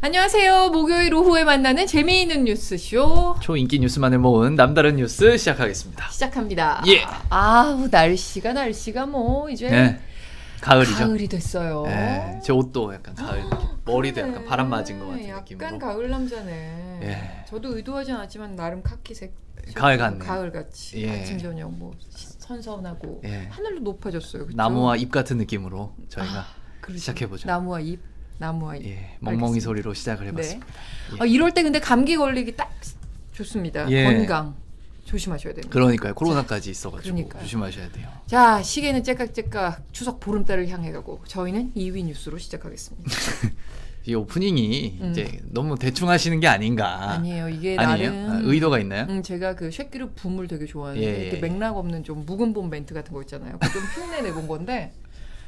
안녕하세요. 목요일 오후에 만나는 재미있는 뉴스쇼 초인기 뉴스만을 모은 남다른 뉴스 시작하겠습니다. 시작합니다. 예. 아우 날씨가 뭐 이제 네. 가을이죠. 가을이 됐어요. 네. 제 옷도 약간 가을 느낌. 머리도 약간 바람 맞은 것 같은 약간 느낌으로. 약간 가을 남자네. 예. 저도 의도하지 않았지만 나름 카키색. 가을 같네. 가을 같이. 예. 아침 저녁 뭐 선선하고 예. 하늘도 높아졌어요. 그쵸? 나무와 잎 같은 느낌으로 저희가 그렇죠. 시작해보죠. 나무와 잎. 예. 멍멍이 알겠습니다. 소리로 시작을 해봤습니다. 네. 이럴 때 근데 감기 걸리기 딱 좋습니다. 예. 건강 조심하셔야 됩니다. 그러니까요. 코로나까지 있어가지고 그러니까요. 조심하셔야 돼요. 자, 시계는 째깍째깍 추석 보름달을 향해 가고 저희는 2위 뉴스로 시작하겠습니다. 이 오프닝이 이제 너무 대충 하시는 게 아닌가. 아니에요. 이게 아니에요? 나름 의도가 있나요? 제가 그 쉐끼르 붐을 되게 좋아하는데 예, 예. 이렇게 맥락 없는 좀 묵은 봄 멘트 같은 거 있잖아요. 좀 흉내 내본 건데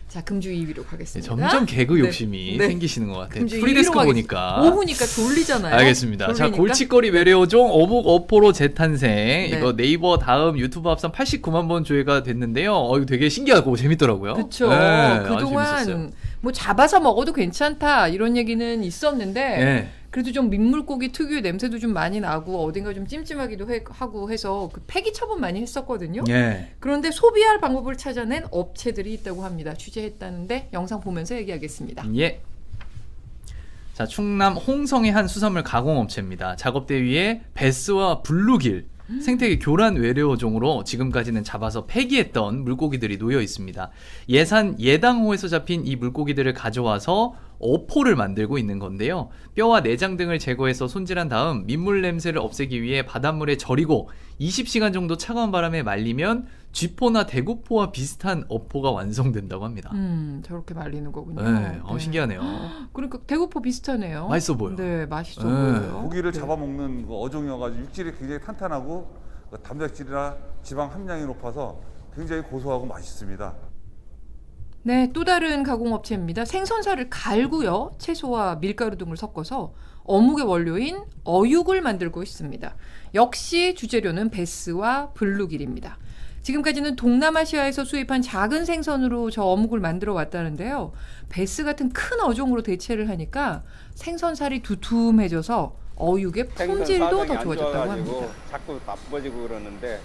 자, 금주 2위로 가겠습니다. 점점 개그 네. 욕심이 네. 생기시는 것 같아요. 금주 프리데스크 2위로 보니까. 오후니까 졸리잖아요. 알겠습니다. 자, 졸리니까? 골칫거리 외래어종 어묵 어포로 재탄생. 네. 이거 네이버 다음 유튜브 합산 89만 번 조회가 됐는데요. 이거 되게 신기하고 재밌더라고요. 그렇죠. 네, 아주 재밌었어요. 그동안 뭐 잡아서 먹어도 괜찮다 이런 얘기는 있었는데 네. 그래도 좀 민물고기 특유의 냄새도 좀 많이 나고 어딘가 좀 찜찜하기도 하고 해서 그 폐기 처분 많이 했었거든요. 예. 그런데 소비할 방법을 찾아낸 업체들이 있다고 합니다. 취재했다는데 영상 보면서 얘기하겠습니다. 예. 자, 충남 홍성의 한 수산물 가공업체입니다. 작업대 위에 베스와 블루길, 생태계 교란 외래어종으로 지금까지는 잡아서 폐기했던 물고기들이 놓여 있습니다. 예산 예당호에서 잡힌 이 물고기들을 가져와서 어포를 만들고 있는 건데요. 뼈와 내장 등을 제거해서 손질한 다음 민물 냄새를 없애기 위해 바닷물에 절이고 20시간 정도 차가운 바람에 말리면 쥐포나 대구포와 비슷한 어포가 완성된다고 합니다. 저렇게 말리는 거군요. 네, 네. 신기하네요. 그러니까 대구포 비슷하네요. 맛있어 보여. 네, 맛있어 네. 보여요. 고기를 잡아먹는 그 어종이어가지고 육질이 굉장히 탄탄하고 그 단백질이나 지방 함량이 높아서 굉장히 고소하고 맛있습니다. 네, 또 다른 가공업체입니다. 생선살을 갈고요. 채소와 밀가루 등을 섞어서 어묵의 원료인 어육을 만들고 있습니다. 역시 주재료는 베스와 블루길입니다. 지금까지는 동남아시아에서 수입한 작은 생선으로 저 어묵을 만들어 왔다는데요. 베스 같은 큰 어종으로 대체를 하니까 생선살이 두툼해져서 어육의 품질도 더 좋아졌다고 합니다. 자꾸 나빠지고 그러는데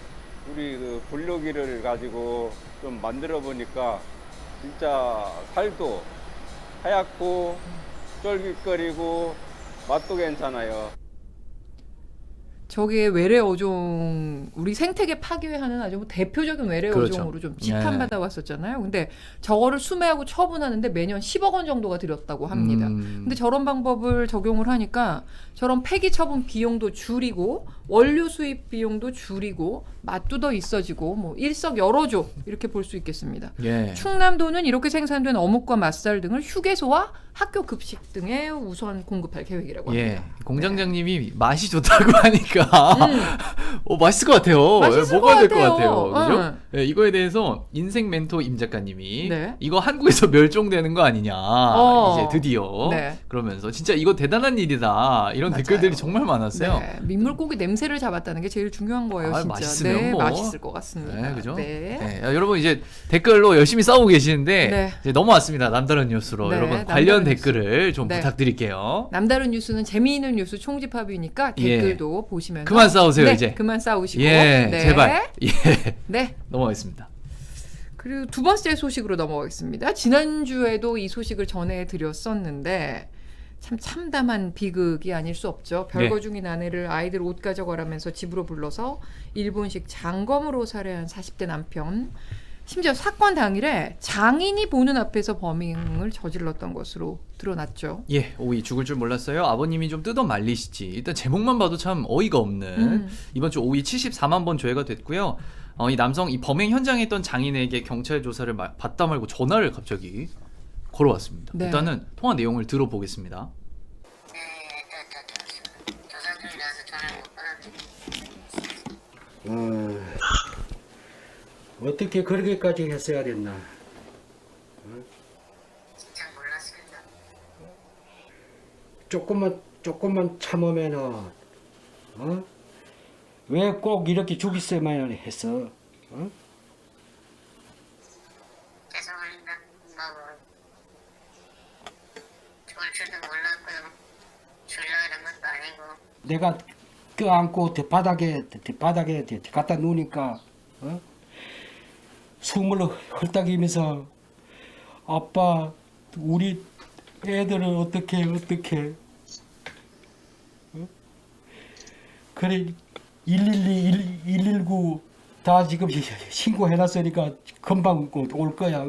우리 그 블루기를 가지고 좀 만들어 보니까 진짜 살도 하얗고 쫄깃거리고 맛도 괜찮아요. 저게 외래 어종, 우리 생태계 파괴하는 아주 뭐 대표적인 외래 그렇죠. 어종으로 좀 지탄받아 왔었잖아요. 근데 저거를 수매하고 처분하는데 매년 10억 원 정도가 들였다고 합니다. 근데 저런 방법을 적용을 하니까 저런 폐기 처분 비용도 줄이고 원료 수입 비용도 줄이고 맛도 더 있어지고 뭐 일석여로죠. 이렇게 볼 수 있겠습니다. 예. 충남도는 이렇게 생산된 어묵과 맛살 등을 휴게소와 학교 급식 등에 우선 공급할 계획이라고 합니다. 예. 공장장님이 맛이 좋다고 하니까 맛있을 것 같아요. 맛있을 먹어야 될 것 것 같아요. 같아요. 그죠? 예, 이거에 대해서 인생 멘토 임 작가님이 네. 이거 한국에서 멸종되는 거 아니냐. 이제 드디어 네. 그러면서 진짜 이거 대단한 일이다. 이런 맞아요. 댓글들이 정말 많았어요. 네, 민물고기 냄새를 잡았다는 게 제일 중요한 거예요, 진짜. 맛있으면 네, 뭐. 맛있을 것 같습니다. 네, 그죠? 네. 네, 여러분 이제 댓글로 열심히 싸우고 계시는데 네. 이제 넘어왔습니다. 남다른 뉴스로 네, 여러분 남다른 관련 뉴스. 댓글을 좀 네. 부탁드릴게요. 남다른 뉴스는 재미있는 뉴스 총집합이니까 예. 댓글도 보시면서 그만 싸우세요, 네, 이제. 그만 싸우시고 예, 네. 제발. 예, 네. 넘어가겠습니다. 그리고 두 번째 소식으로 넘어가겠습니다. 지난주에도 이 소식을 전해드렸었는데 참 참담한 비극이 아닐 수 없죠. 별거 네. 중인 아내를 아이들 옷 가져가라면서 집으로 불러서 일본식 장검으로 살해한 40대 남편. 심지어 사건 당일에 장인이 보는 앞에서 범행을 저질렀던 것으로 드러났죠. 예, 오이 죽을 줄 몰랐어요. 아버님이 좀 뜯어 말리시지. 일단 제목만 봐도 참 어이가 없는. 이번 주 오이 74만 번 조회가 됐고요. 이 남성 이 범행 현장에 있던 장인에게 경찰 조사를 받다 말고 전화를 갑자기 걸어왔습니다. 네. 일단은 통화 내용을 들어보겠습니다. 조사 중이라서 전화를 못 받았는데. 어떻게 그렇게까지 했어야 됐나? 잘 몰랐습니다. 조금만 참으면은 왜 꼭 이렇게 죽였어야만 했어? 죄송합니다. 뭐 좋을 줄도 몰랐고요. 주려고 이런 것도 아니고. 내가 껴안고 바닥에 갖다 놓으니까 숨을 헐떡이면서 아빠 우리 애들을 어떻게 그래 112, 119 다 지금 신고해놨으니까 금방 올 거야.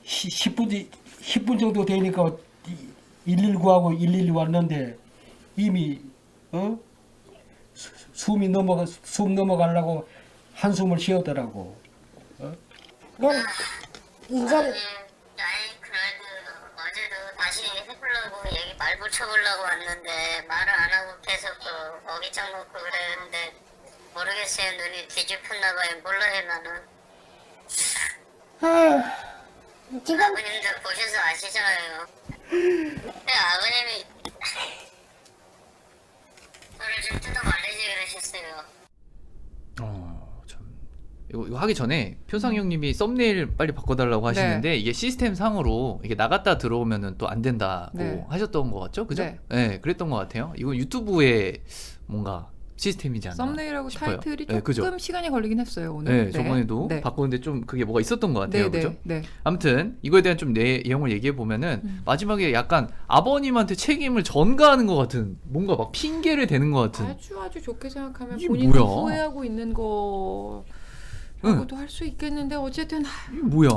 10분 정도 되니까 119하고 112 왔는데 이미 숨 넘어가려고 한숨을 쉬었더라고. 넌 이제는 아니 그래도 어제도 다시 해보려고 말 붙여보려고 왔는데 말을 안 하고 계속 어기장 먹고 그랬는데 모르겠어요. 눈이 뒤집혔나 봐요. 몰라요 나는. 지금 아버님도 보셔서 아시잖아요. 근데 아버님이 저를 좀 뜯어 말리지 그러셨어요. 참. 이거 하기 전에 표상 형님이 썸네일 빨리 바꿔달라고 하시는데 이게 시스템 상으로 이게 나갔다 들어오면은 또 안 된다고 네. 하셨던 것 같죠? 그죠? 네. 네, 그랬던 것 같아요. 이거 유튜브에 뭔가 시스템이지 않나 썸네일하고 싶어요. 타이틀이 네, 그죠? 조금 시간이 걸리긴 했어요 오늘. 네, 저번에도 네. 바꾸는데 좀 그게 뭐가 있었던 것 같아요. 네, 그죠? 네. 아무튼 이거에 대한 좀 내용을 얘기해 보면은 마지막에 약간 아버님한테 책임을 전가하는 것 같은 뭔가 막 핑계를 대는 것 같은 아주 좋게 생각하면 이게 본인도 뭐야? 후회하고 있는 거라고도 할 수 있겠는데 어쨌든 이게 뭐야?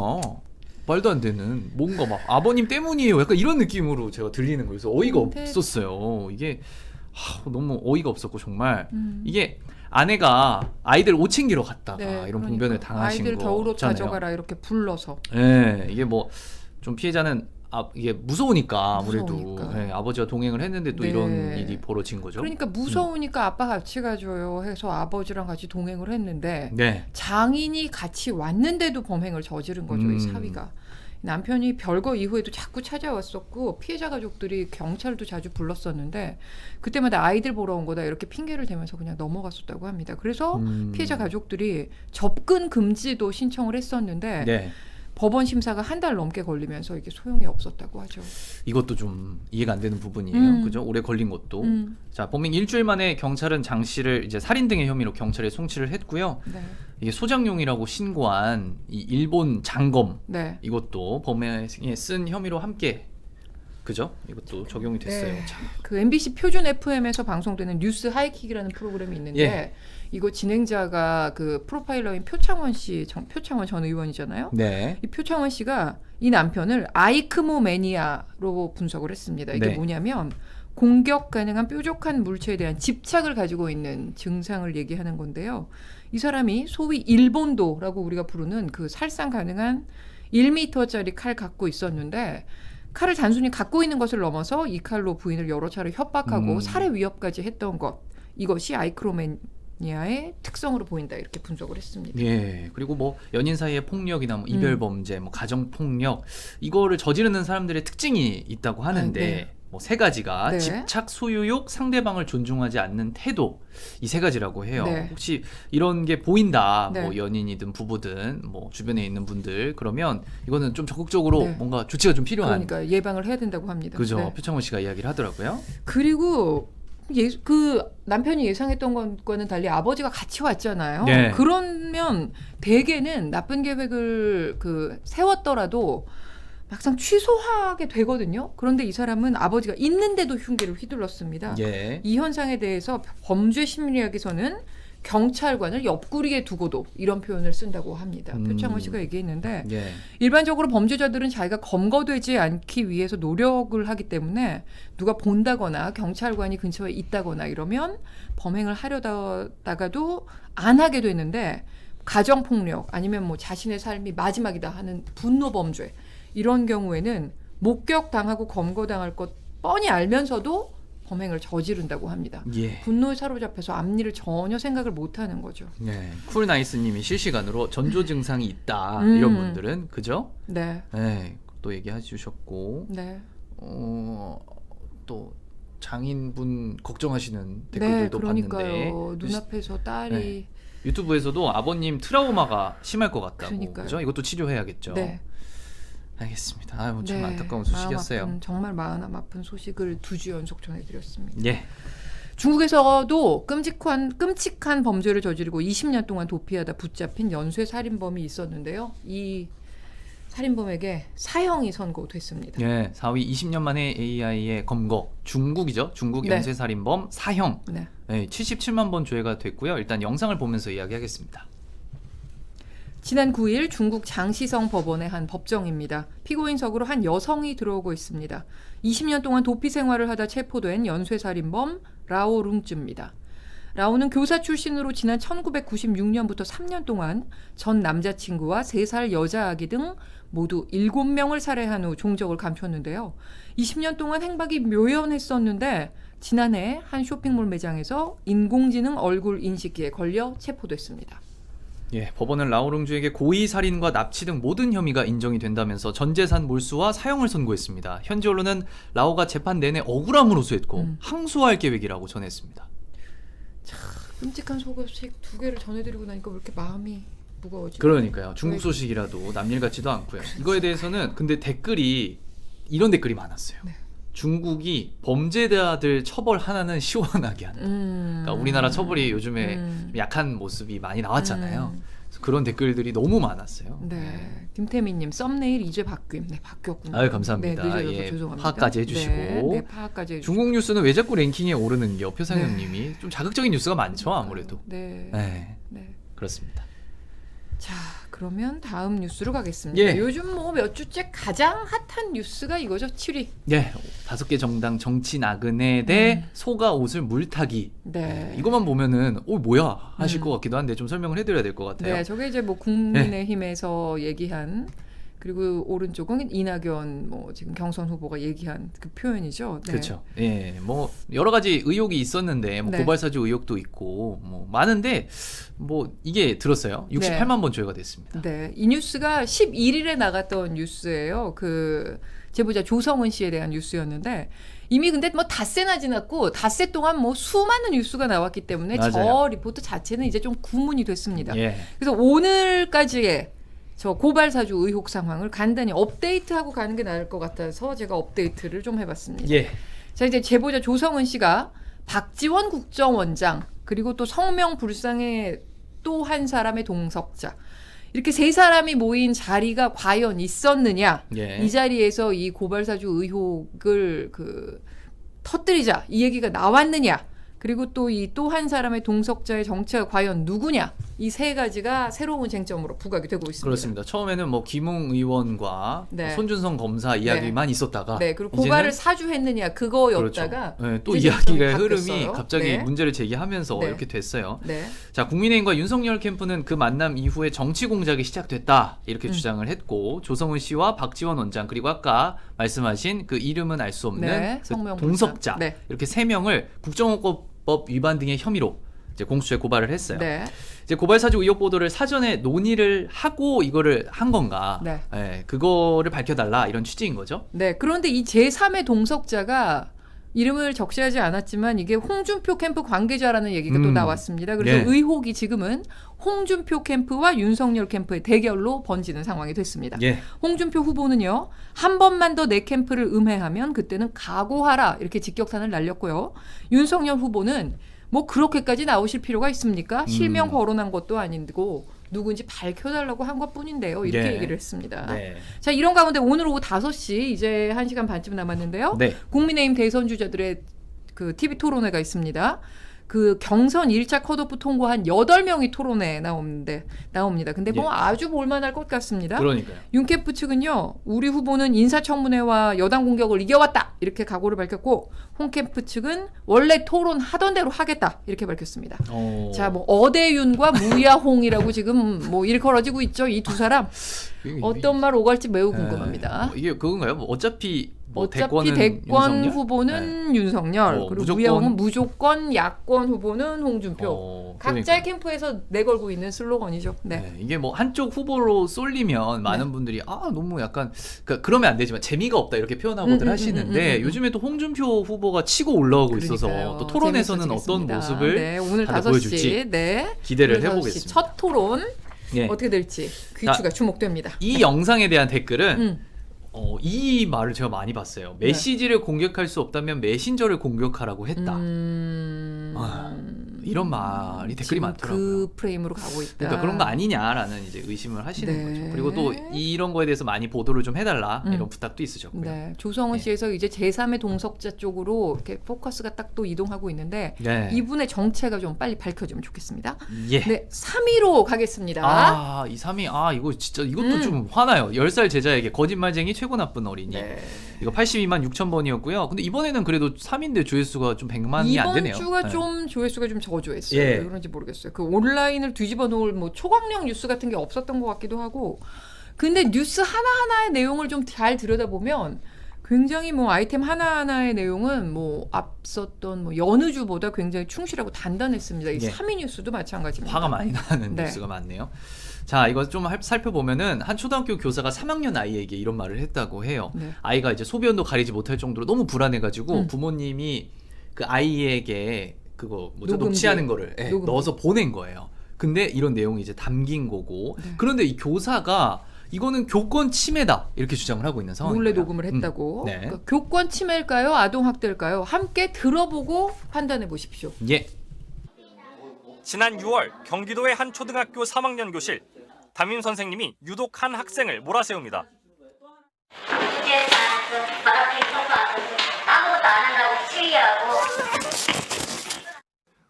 말도 안 되는 뭔가 막 아버님 때문이에요. 약간 이런 느낌으로 제가 들리는 거예요. 그래서 어이가 근데- 없었어요. 이게 너무 어이가 없었고 정말 음. 이게 아내가 아이들 옷 챙기러 갔다가 네, 이런 그러니까. 봉변을 당하신 아이들 겨울옷 거잖아요. 가져가라 이렇게 불러서 네, 이게 뭐 좀 피해자는 이게 무서우니까 아무래도 무서우니까. 네, 아버지와 동행을 했는데 또 네. 이런 일이 벌어진 거죠. 그러니까 무서우니까 아빠 같이 가줘요 해서 아버지랑 같이 동행을 했는데 네, 장인이 같이 왔는데도 범행을 저지른 거죠 이 사위가. 남편이 별거 이후에도 자꾸 찾아왔었고 피해자 가족들이 경찰도 자주 불렀었는데 그때마다 아이들 보러 온 거다 이렇게 핑계를 대면서 그냥 넘어갔었다고 합니다. 그래서 피해자 가족들이 접근 금지도 신청을 했었는데 네, 법원 심사가 한 달 넘게 걸리면서 이게 소용이 없었다고 하죠. 이것도 좀 이해가 안 되는 부분이에요. 그죠? 오래 걸린 것도. 음. 자, 범행 일주일 만에 경찰은 장 씨를 이제 살인 등의 혐의로 경찰에 송치를 했고요. 네. 이게 소장용이라고 신고한 이 일본 장검 네. 이것도 범행에 쓴 혐의로 함께 그죠? 이것도 적용이 됐어요. 네. 자, 그 MBC 표준 FM에서 방송되는 뉴스 하이킥이라는 프로그램이 있는데 예. 이거 진행자가 그 프로파일러인 표창원 전 의원이잖아요. 네. 이 표창원 씨가 이 남편을 아이크모 매니아로 분석을 했습니다. 이게 네. 뭐냐면 공격 가능한 뾰족한 물체에 대한 집착을 가지고 있는 증상을 얘기하는 건데요. 이 사람이 소위 일본도라고 우리가 부르는 그 살상 가능한 1m짜리 칼 갖고 있었는데 칼을 단순히 갖고 있는 것을 넘어서 이 칼로 부인을 여러 차례 협박하고 살해 위협까지 했던 것. 이것이 아이크로매니아의 특성으로 보인다. 이렇게 분석을 했습니다. 예. 그리고 뭐 연인 사이의 폭력이나 뭐 이별 범죄, 뭐 가정 폭력 이거를 저지르는 사람들의 특징이 있다고 하는데 네. 뭐 세 가지가 네. 집착, 소유욕, 상대방을 존중하지 않는 태도 이 세 가지라고 해요. 네. 혹시 이런 게 보인다, 네. 뭐 연인이든 부부든 뭐 주변에 있는 분들 그러면 이거는 좀 적극적으로 네. 뭔가 조치가 좀 필요한. 그러니까 예방을 해야 된다고 합니다. 그죠? 네. 표창원 씨가 이야기를 하더라고요. 그리고 그 남편이 예상했던 것과는 달리 아버지가 같이 왔잖아요. 네. 그러면 대개는 나쁜 계획을 세웠더라도 막상 취소하게 되거든요. 그런데 이 사람은 아버지가 있는데도 흉기를 휘둘렀습니다. 예. 이 현상에 대해서 범죄 심리학에서는 경찰관을 옆구리에 두고도 이런 표현을 쓴다고 합니다. 표창원 씨가 얘기했는데 예. 일반적으로 범죄자들은 자기가 검거되지 않기 위해서 노력을 하기 때문에 누가 본다거나 경찰관이 근처에 있다거나 이러면 범행을 하려다가도 안 하게 되는데 가정폭력 아니면 뭐 자신의 삶이 마지막이다 하는 분노 범죄 이런 경우에는 목격당하고 검거당할 것 뻔히 알면서도 범행을 저지른다고 합니다. 예. 분노에 사로잡혀서 앞일을 전혀 생각을 못하는 거죠. 네. 쿨나이스님이 실시간으로 전조 증상이 있다 이런 분들은 그죠? 네, 네. 또 얘기해 주셨고 네. 또 장인분 걱정하시는 네, 댓글들도 그러니까요. 봤는데 눈앞에서 딸이 네. 유튜브에서도 아버님 트라우마가 심할 것 같다고. 그러니까요. 그죠? 이것도 치료해야겠죠. 네. 알겠습니다. 아유, 참 네, 안타까운 마음 소식이었어요. 아픈, 정말 마음 아픈 소식을 2주 연속 전해드렸습니다. 예. 중국에서도 끔찍한 범죄를 저지르고 20년 동안 도피하다 붙잡힌 연쇄 살인범이 있었는데요. 이 살인범에게 사형이 선고됐습니다. 예. 4위 20년 만에 AI의 검거. 중국이죠. 중국 네. 연쇄살인범 사형. 네. 네, 77만 번 조회가 됐고요. 일단 영상을 보면서 이야기하겠습니다. 지난 9일 중국 장시성 법원의 한 법정입니다. 피고인석으로 한 여성이 들어오고 있습니다. 20년 동안 도피 생활을 하다 체포된 연쇄살인범 라오룽즈입니다. 라오는 교사 출신으로 지난 1996년부터 3년 동안 전 남자친구와 3살 여자 아기 등 모두 7명을 살해한 후 종적을 감췄는데요. 20년 동안 행방이 묘연했었는데 지난해 한 쇼핑몰 매장에서 인공지능 얼굴 인식기에 걸려 체포됐습니다. 예, 법원은 라오룽주에게 고의 살인과 납치 등 모든 혐의가 인정이 된다면서 전 재산 몰수와 사형을 선고했습니다. 현지 언론은 라오가 재판 내내 억울함을 호소했고 항소할 계획이라고 전했습니다. 끔찍한 소식 2개를 전해드리고 나니까 왜 이렇게 마음이 무거워지죠? 그러니까요. 중국 소식이라도 남일 같지도 않고요. 이거에 대해서는 근데 이런 댓글이 많았어요. 네. 중국이 범죄자들 처벌 하나는 시원하게 한다. 그러니까 우리나라 처벌이 요즘에 좀 약한 모습이 많이 나왔잖아요. 그래서 그런 댓글들이 너무 많았어요. 네. 김태민님 썸네일 이제 바뀜. 네, 바뀌었군요. 아유, 감사합니다. 네, 늦어져서 예, 죄송합니다. 파악까지 해주시고. 네, 파악까지 해주시고. 중국 뉴스는 왜 자꾸 랭킹에 오르는겨? 표상현님이 좀 자극적인 뉴스가 많죠, 아무래도. 네. 네, 네. 그렇습니다. 자, 그러면 다음 뉴스로 가겠습니다. 예. 요즘 뭐 몇 주째 가장 핫한 뉴스가 이거죠. 7위. 예, 5개 정당 정치 나그네 대 소가 옷을 물타기. 네. 이것만 보면은 뭐야 하실 것 같기도 한데 좀 설명을 해드려야 될 것 같아요. 네, 저게 이제 뭐 국민의힘에서 얘기한 그리고 오른쪽은 이낙연 뭐 지금 경선 후보가 얘기한 그 표현이죠. 네. 그렇죠. 예, 뭐 여러 가지 의혹이 있었는데 뭐 네. 고발 사주 의혹도 있고 뭐 많은데 뭐 이게 들었어요. 68만 번 조회가 됐습니다. 네, 이 뉴스가 11일에 나갔던 뉴스예요. 그 제보자 조성은 씨에 대한 뉴스였는데 이미 근데 뭐 닷새나 지났고 닷새 동안 뭐 수많은 뉴스가 나왔기 때문에 맞아요. 저 리포트 자체는 이제 좀 구문이 됐습니다. 예. 그래서 오늘까지의 저 고발 사주 의혹 상황을 간단히 업데이트하고 가는 게 나을 것 같아서 제가 업데이트를 좀 해봤습니다. 예. 자, 이제 제보자 조성은 씨가 박지원 국정원장 그리고 또 성명 불상의 또 한 사람의 동석자 이렇게 3사람이 모인 자리가 과연 있었느냐? 예. 이 자리에서 이 고발 사주 의혹을 터뜨리자 이 얘기가 나왔느냐? 그리고 또 이 또 한 사람의 동석자의 정체가 과연 누구냐? 이 3가지가 새로운 쟁점으로 부각이 되고 있습니다. 그렇습니다. 처음에는 뭐 김웅 의원과 네. 손준성 검사 이야기만 있었다가 네, 그리고 고발을 이제는 사주했느냐 그거였다가 그렇죠. 네, 또 이제 이야기의 쟁점이 흐름이 바뀌었어요. 갑자기 네. 문제를 제기하면서 네. 이렇게 됐어요. 네. 자, 국민의힘과 윤석열 캠프는 그 만남 이후에 정치 공작이 시작됐다 이렇게 주장을 했고 조성은 씨와 박지원 원장 그리고 아까 말씀하신 그 이름은 알 수 없는 네, 그 성명 동석자 불상. 네. 이렇게 3명을 국정원법 위반 등의 혐의로 이제 공수처에 고발을 했어요. 네. 이제 고발 사주 의혹 보도를 사전에 논의를 하고 이거를 한 건가? 네. 예, 그거를 밝혀달라 이런 취지인 거죠. 네. 그런데 이 제3의 동석자가 이름을 적시하지 않았지만 이게 홍준표 캠프 관계자라는 얘기가 또 나왔습니다. 그래서 네. 의혹이 지금은 홍준표 캠프와 윤석열 캠프의 대결로 번지는 상황이 됐습니다. 예. 홍준표 후보는요. 한 번만 더 내 캠프를 음해하면 그때는 각오하라 이렇게 직격탄을 날렸고요. 윤석열 후보는 뭐 그렇게까지 나오실 필요가 있습니까? 실명 거론한 것도 아니고 누군지 밝혀달라고 한 것뿐인데요. 이렇게 네. 얘기를 했습니다. 네. 자, 이런 가운데 오늘 오후 5시 이제 1시간 반쯤 남았는데요. 네. 국민의힘 대선 주자들의 그 TV 토론회가 있습니다. 그 경선 1차 컷오프 통과한 8명이 토론회에 나옵니다. 근데 뭐 예. 아주 볼만할 것 같습니다. 그러니까요. 윤캠프 측은요. 우리 후보는 인사청문회와 여당 공격을 이겨왔다. 이렇게 각오를 밝혔고 홍캠프 측은 원래 토론하던 대로 하겠다. 이렇게 밝혔습니다. 자, 뭐 어대윤과 무야홍이라고 지금 뭐 일컬어지고 있죠. 이 두 사람. 어떤 말 오갈지 매우 궁금합니다. 이게 그건가요? 뭐 어차피 뭐 어차피 대권은 대권 윤석열? 후보는 윤석열, 그리고 무조건- 우야홍은 무조건 야권 후보는 홍준표. 각자의 그러니까요. 캠프에서 내걸고 있는 슬로건이죠. 네. 네, 이게 뭐 한쪽 후보로 쏠리면 많은 분들이 너무 약간 그러면 안 되지만 재미가 없다 이렇게 표현하고들 하시는데 요즘에 또 홍준표 후보가 치고 올라오고 있어서 그러니까요. 또 토론에서는 어떤 재밌어지겠습니다. 모습을 네, 오늘 다들 5시 보여줄지 네. 기대를 오늘 5시 해보겠습니다. 첫 토론 예. 어떻게 될지 귀추가 주목됩니다. 이 영상에 대한 댓글은 음. 이 말을 제가 많이 봤어요. 메시지를 공격할 수 없다면 메신저를 공격하라고 했다. 이런 말이 댓글이 지금 많더라고요. 그 프레임으로 가고 있다. 그러니까 그런 거 아니냐라는 이제 의심을 하시는 네. 거죠. 그리고 또 이런 거에 대해서 많이 보도를 좀 해달라 이런 부탁도 있으셨고요. 네, 조성은 네. 씨에서 이제 제3의 동석자 쪽으로 이렇게 포커스가 딱 또 이동하고 있는데 네. 이분의 정체가 좀 빨리 밝혀지면 좋겠습니다. 예. 네, 3위로 가겠습니다. 이 3위 이거 진짜 이것도 좀 화나요. 10살 제자에게 거짓말쟁이 최고 나쁜 어린이. 네. 이거 82만 6천 번이었고요. 근데 이번에는 그래도 3위인데 조회수가 좀 100만이 안 되네요. 이번 주가 네. 좀 조회수가 좀 저조했어요. 예. 왜 그런지 모르겠어요. 그 온라인을 뒤집어 놓을 뭐 초강력 뉴스 같은 게 없었던 것 같기도 하고. 근데 뉴스 하나하나의 내용을 좀 잘 들여다보면 굉장히 뭐 아이템 하나하나의 내용은 뭐 앞섰던 뭐 여느 주보다 굉장히 충실하고 단단했습니다. 이 예. 3위 뉴스도 마찬가지입니다. 화가 많이 나는 네. 뉴스가 많네요. 자, 이거 좀 살펴보면은 한 초등학교 교사가 3학년 아이에게 이런 말을 했다고 해요. 네. 아이가 이제 소변도 가리지 못할 정도로 너무 불안해가지고 부모님이 그 아이에게 그거 뭐죠? 녹음기. 녹취하는 거를 녹음기. 넣어서 보낸 거예요. 근데 이런 내용이 이제 담긴 거고. 그런데 이 교사가 이거는 교권 침해다 이렇게 주장을 하고 있는 상황이에요. 몰래 녹음을 했다고. 네. 그러니까 교권 침해일까요? 아동 학대일까요? 함께 들어보고 판단해 보십시오. 예. 지난 6월 경기도의 한 초등학교 3학년 교실 담임 선생님이 유독 한 학생을 몰아세웁니다. 아무것도 안 한다고 치의하고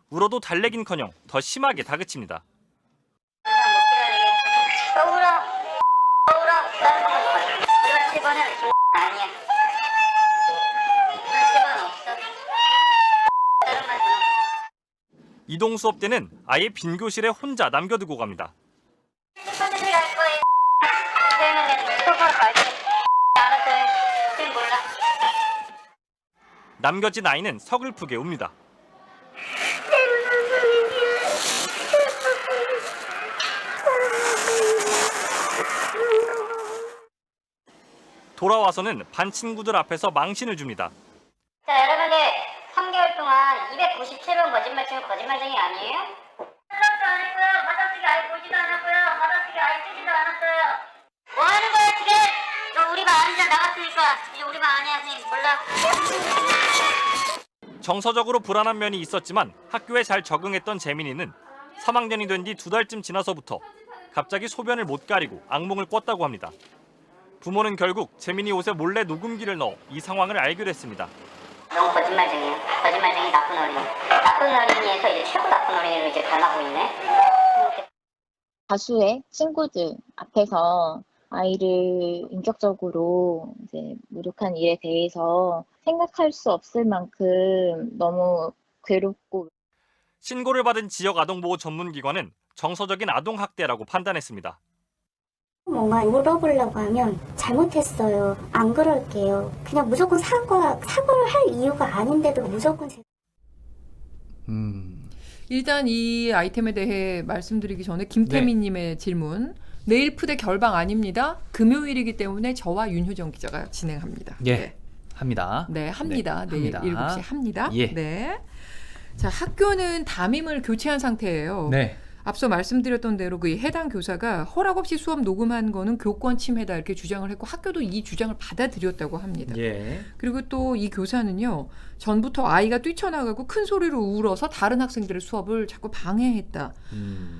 울어도 달래긴커녕 더 심하게 다그칩니다. 이런 집안은 아니야. 이런 집안 없어. 이동 수업 때는 아예 빈 교실에 혼자 남겨두고 갑니다. 선생님이 갈 거예요. 선생님은 똑바로 갈게. 알았어요. 지금 몰라. 남겨진 아이는 서글프게 웁니다. 돌아와서는 반 친구들 앞에서 망신을 줍니다. 자, 여러분들 3개월 동안 297번 거짓말 치면 거짓말쟁이 아니에요? 연락도 안 했고요. 화장실에 아예 보지도 않았고요. 화장실에 아예 쓰지도 않았어요. 뭐 하는 거야 지금? 너 우리 반 아니잖아. 나갔으니까 이제 우리 반 아니야. 선생님 몰라. 정서적으로 불안한 면이 있었지만 학교에 잘 적응했던 재민이는 3학년이 된 뒤 2달쯤 지나서부터 갑자기 소변을 못 가리고 악몽을 꿨다고 합니다. 부모는 결국 재민이 옷에 몰래 녹음기를 넣어 이 상황을 알기로 했습니다. 너무 거짓말쟁이야. 거짓말쟁이 나쁜 어린이. 나쁜 어린이에서 이제 최고 나쁜 어린이로 이제 변하고 있네. 다수의 친구들 앞에서 아이를 인격적으로 이제 모욕한 일에 대해서 생각할 수 없을 만큼 너무 괴롭고 신고를 받은 지역 아동보호 전문기관은 정서적인 아동학대라고 판단했습니다. 뭔가 물어보려고 하면 잘못했어요. 안 그럴게요. 그냥 무조건 사과를 할 이유가 아닌데도 무조건 일단 이 아이템에 대해 말씀드리기 전에 김태민님의 질문. 내일 푸대 결방 아닙니다. 금요일이기 때문에 저와 윤효정 기자가 진행합니다. 예. 네. 합니다. 네, 합니다. 네, 내일 합니다. 7시에 합니다. 예. 네. 자, 학교는 담임을 교체한 상태예요. 네. 앞서 말씀드렸던 대로 그 해당 교사가 허락 없이 수업 녹음한 거는 교권 침해다 이렇게 주장을 했고 학교도 이 주장을 받아들였다고 합니다. 예. 그리고 또 이 교사는요. 전부터 아이가 뛰쳐나가고 큰 소리로 울어서 다른 학생들의 수업을 자꾸 방해했다.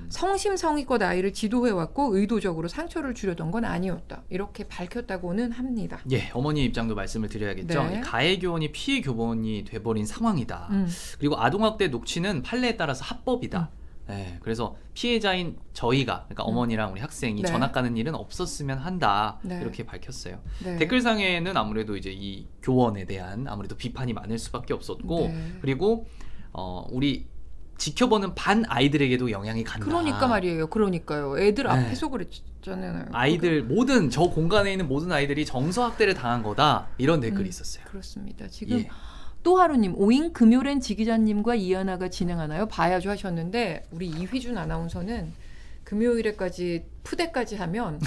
성심성의껏 아이를 지도해왔고 의도적으로 상처를 주려던 건 아니었다. 이렇게 밝혔다고는 합니다. 예, 어머니 입장도 말씀을 드려야겠죠. 네. 이 가해 교원이 피해 교원이 돼버린 상황이다. 그리고 아동학대 녹취는 판례에 따라서 합법이다. 네, 그래서 피해자인 저희가 그러니까 어머니랑 우리 학생이 네. 전학 가는 일은 없었으면 한다. 네. 이렇게 밝혔어요. 네. 댓글상에는 아무래도 이제 이 교원에 대한 아무래도 비판이 많을 수밖에 없었고 네. 그리고 우리 지켜보는 반 아이들에게도 영향이 간다. 그러니까 말이에요. 그러니까요. 애들 네. 앞에서 그랬잖아요. 아이들 모든 저 공간에 있는 모든 아이들이 정서 학대를 당한 거다. 이런 댓글이 있었어요. 그렇습니다. 지금 예. 또 하루님 오잉 금요일엔 지기자님과 이하나가 진행하나요? 봐야죠 하셨는데 우리 이휘준 아나운서는 금요일에까지 푸대까지 하면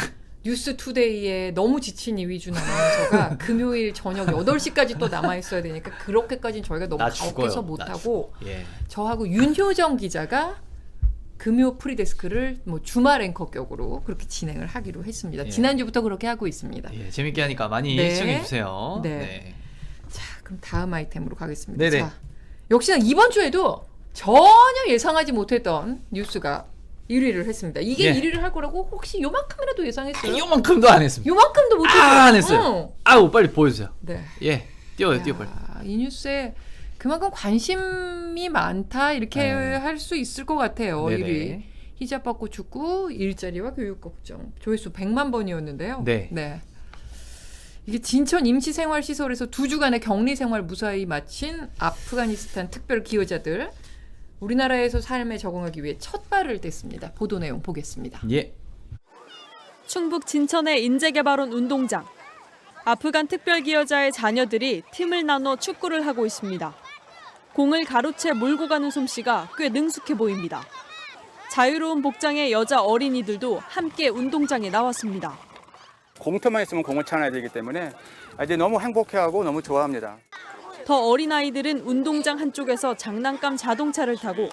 뉴스투데이에 너무 지친 이휘준 아나운서가 금요일 저녁 8시까지 또 남아있어야 되니까 그렇게까지는 저희가 너무 나 가혹해서 죽어요. 못하고 예. 저하고 윤효정 기자가 금요 프리데스크를 뭐 주말 앵커 격으로 그렇게 진행을 하기로 했습니다. 예. 지난주부터 그렇게 하고 있습니다. 예, 재밌게 하니까 많이 네. 시청해 주세요. 네. 자, 그럼 다음 아이템으로 가겠습니다. 네네. 자, 역시나 이번 주에도 전혀 예상하지 못했던 뉴스가 1위를 했습니다. 이게 예. 1위를 할 거라고 혹시 요만큼이라도 예상했어요? 요만큼도 안 했습니다. 요만큼도 못했어요. 안 했어요. 아우 빨리 보여주세요. 네. 예, 띄워요, 띄워 빨리. 이 뉴스에 그만큼 관심이 많다 이렇게 네. 할 수 있을 것 같아요. 네네. 1위. 히잡 받고 축구, 일자리와 교육 걱정. 조회수 100만 번이었는데요. 네. 이게 진천 임시생활시설에서 2주간의 격리생활 무사히 마친 아프가니스탄 특별 기여자들. 우리나라에서 삶에 적응하기 위해 첫 발을 뗐습니다. 보도 내용 보겠습니다. 예. 충북 진천의 인재개발원 운동장. 아프간 특별기여자의 자녀들이 팀을 나눠 축구를 하고 있습니다. 공을 가로채 몰고 가는 솜씨가 꽤 능숙해 보입니다. 자유로운 복장의 여자 어린이들도 함께 운동장에 나왔습니다. 공터만 있으면 공을 차놔야 되기 때문에 아이들이 너무 행복해하고 너무 좋아합니다. 더 어린 아이들은 운동장 한쪽에서 장난감 자동차를 타고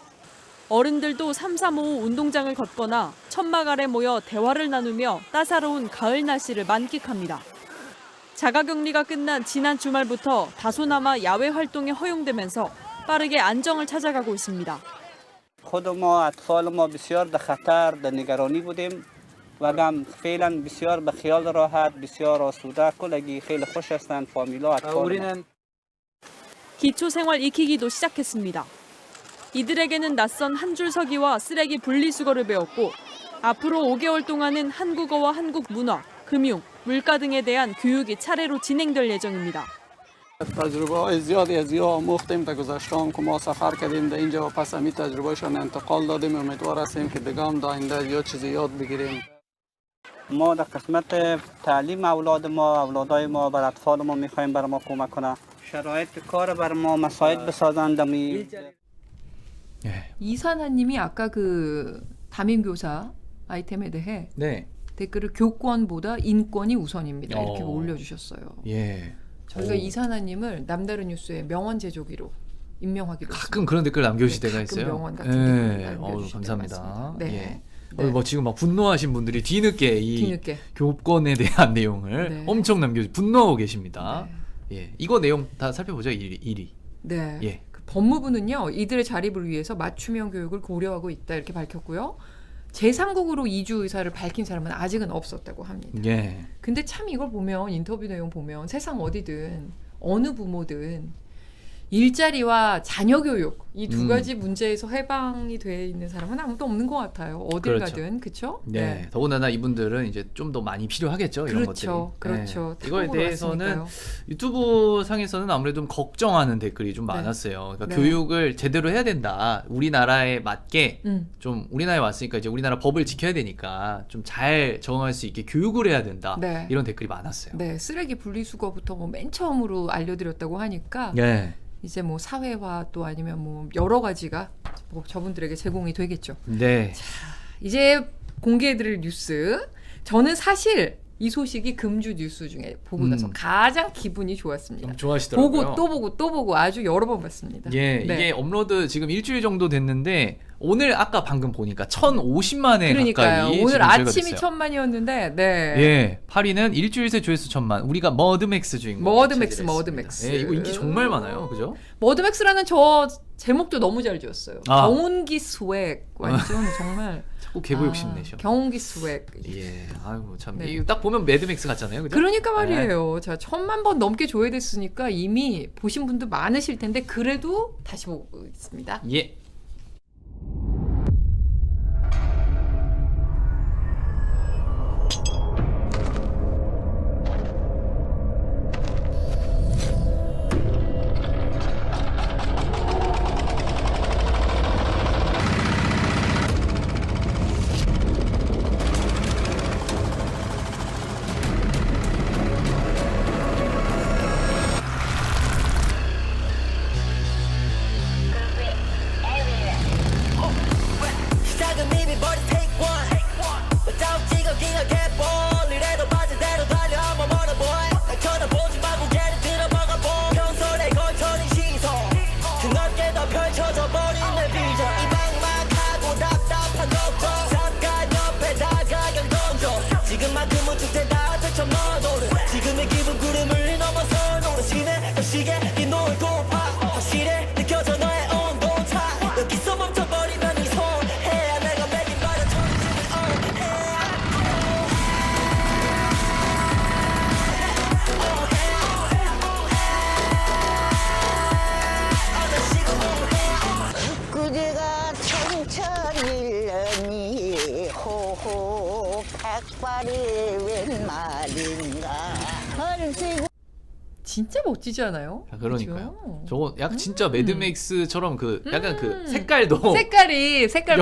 어른들도 335 운동장을 걷거나 천막 아래 모여 대화를 나누며 따사로운 가을 날씨를 만끽합니다. 자가격리가 끝난 지난 주말부터 다소나마 야외 활동이 허용되면서 빠르게 안정을 찾아가고 있습니다. خود ما اطفال ما بسیار در خطر در نگرانی بودیم و هم فعلا بسیار به خیال راحت بسیار آسوده کلگی خیلی خوش هستند فامیلا اطفال 기초생활 익히기도 시작했습니다. 이들에게는 낯선 한 줄 서기와 쓰레기 분리수거를 배웠고 앞으로 5개월 동안은 한국어와 한국 문화, 금융, 물가 등에 대한 교육이 차례로 진행될 예정입니다. تجربه‌های زیادی از یا آموختیم تا گذشته که ما سفر کردیم در اینجا و پس همین تجربهشون انتقال دادیم امیدوار هستیم که دیگه هم در آینده یا چیزی یاد بگیریم. ما در قسمت تعلیم اولادای ما بر اطفال ما میخوایم بر ما کمک کنه شرایط کار بر ما مساعد بسازند 이산하님이 아까 그 담임교사 아이템에 대해 네. 댓글을 교권보다 인권이 우선입니다. 이렇게 어. 올려주셨어요. 예. 저희가 오. 이산하님을 남다른 뉴스의 명언 제조기로 임명하기로 가끔 그런 댓글 남겨주실 때가 가끔 있어요. 명언 같은 댓글 남겨주실 감사합니다. 때가 많습니다. 네. 예. 뭐 지금 막 분노하신 분들이 뒤늦게 이 뒤늦게. 교권에 대한 내용을 네. 엄청 남겨주고 계십니다. 예, 이거 내용 다 살펴보죠. 1위. 네. 예. 그 법무부는요, 이들의 자립을 위해서 맞춤형 교육을 고려하고 있다 이렇게 밝혔고요. 제3국으로 이주 의사를 밝힌 사람은 아직은 없었다고 합니다. 예. 근데 참 이걸 보면 인터뷰 내용 보면 세상 어디든 어느 부모든 일자리와 자녀 교육 이 두 가지 문제에서 해방이 돼 있는 사람은 아무도 없는 것 같아요. 어딜 그렇죠. 가든 그렇죠? 네. 더군다나 이분들은 이제 좀 더 많이 필요하겠죠. 이런 그렇죠, 것들이. 그렇죠. 네. 이거에 타국으로 대해서는 왔으니까요. 유튜브 상에서는 아무래도 좀 걱정하는 댓글이 좀 많았어요. 그러니까 네. 교육을 제대로 해야 된다. 우리나라에 맞게 음. 좀 우리나라에 왔으니까 이제 우리나라 법을 지켜야 되니까 좀 잘 적응할 수 있게 교육을 해야 된다. 네. 이런 댓글이 많았어요. 네, 쓰레기 분리수거부터 뭐 맨 처음으로 알려드렸다고 하니까 예. 이제 뭐 사회화 또 아니면 뭐 여러 가지가 뭐 저분들에게 제공이 되겠죠. 네. 이제 공개해드릴 뉴스. 저는 사실 이 소식이 금주 뉴스 중에 보고 나서 가장 기분이 좋았습니다. 좀 좋아하시더라고요. 보고 또 보고 또 보고 아주 여러 번 봤습니다. 예, 네. 이게 업로드 지금 일주일 정도 됐는데 오늘 아까 방금 보니까 1,050만에 그러니까요. 가까이 오늘 지금 조회가 아침이 됐어요. 1000만이었는데 네. 예, 8위는 일주일 새 조회수 1,000만. 우리가 머드맥스 주인공. 머드맥스. 예, 이거 인기 정말 많아요, 그죠? 머드맥스라는 저 제목도 너무 잘 지었어요. 아. 경운기 스웩 완전 정말 자꾸 개보 욕심 내셔. 경운기 스웩. 예, 아이고 참. 네. 이거 딱 보면 매드맥스 같잖아요, 그죠? 그러니까 말이에요. 자, 1000만 번 넘게 조회됐으니까 이미 보신 분도 많으실 텐데 그래도 다시 보고 있습니다. 예. 닭발이 웬 말인가 얼씨구. 진짜 멋지지 않아요? 그러니까요. 그죠? 저거 약 진짜 매드맥스처럼 그 약간 그 색깔도 색깔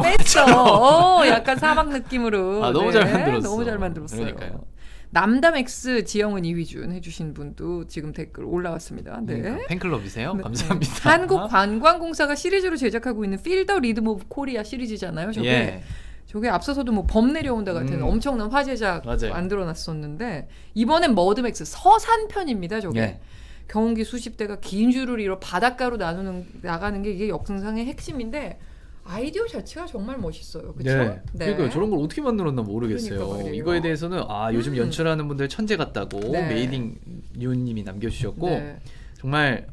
뺐어. 약간 사막 느낌으로. 아, 너무 잘 만들었어. 너무 잘 만들었어요. 그러니까요. 남다맥스 지영은 이휘준 해주신 분도 지금 댓글 올라왔습니다. 네. 그러니까 팬클럽이세요? 네. 감사합니다. 한국관광공사가 시리즈로 제작하고 있는 필더 리듬 오브 코리아 시리즈잖아요. 저게. 예. 저게 앞서서도 뭐 범 내려온다 같은 엄청난 화제작 맞아요. 만들어놨었는데 이번엔 머드맥스 서산편입니다. 저게. 예. 경운기 수십 대가 긴 줄을 이뤄 바닷가로 나가는 게 이게 역승상의 핵심인데 아이디어 자체가 정말 멋있어요. 그렇죠? 네. 그러니까 저런 걸 어떻게 만들었나 모르겠어요. 그러니까 말이에요. 이거에 대해서는 요즘 연출하는 분들 천재 같다고 네. 메이딩 유님이 남겨주셨고 네. 정말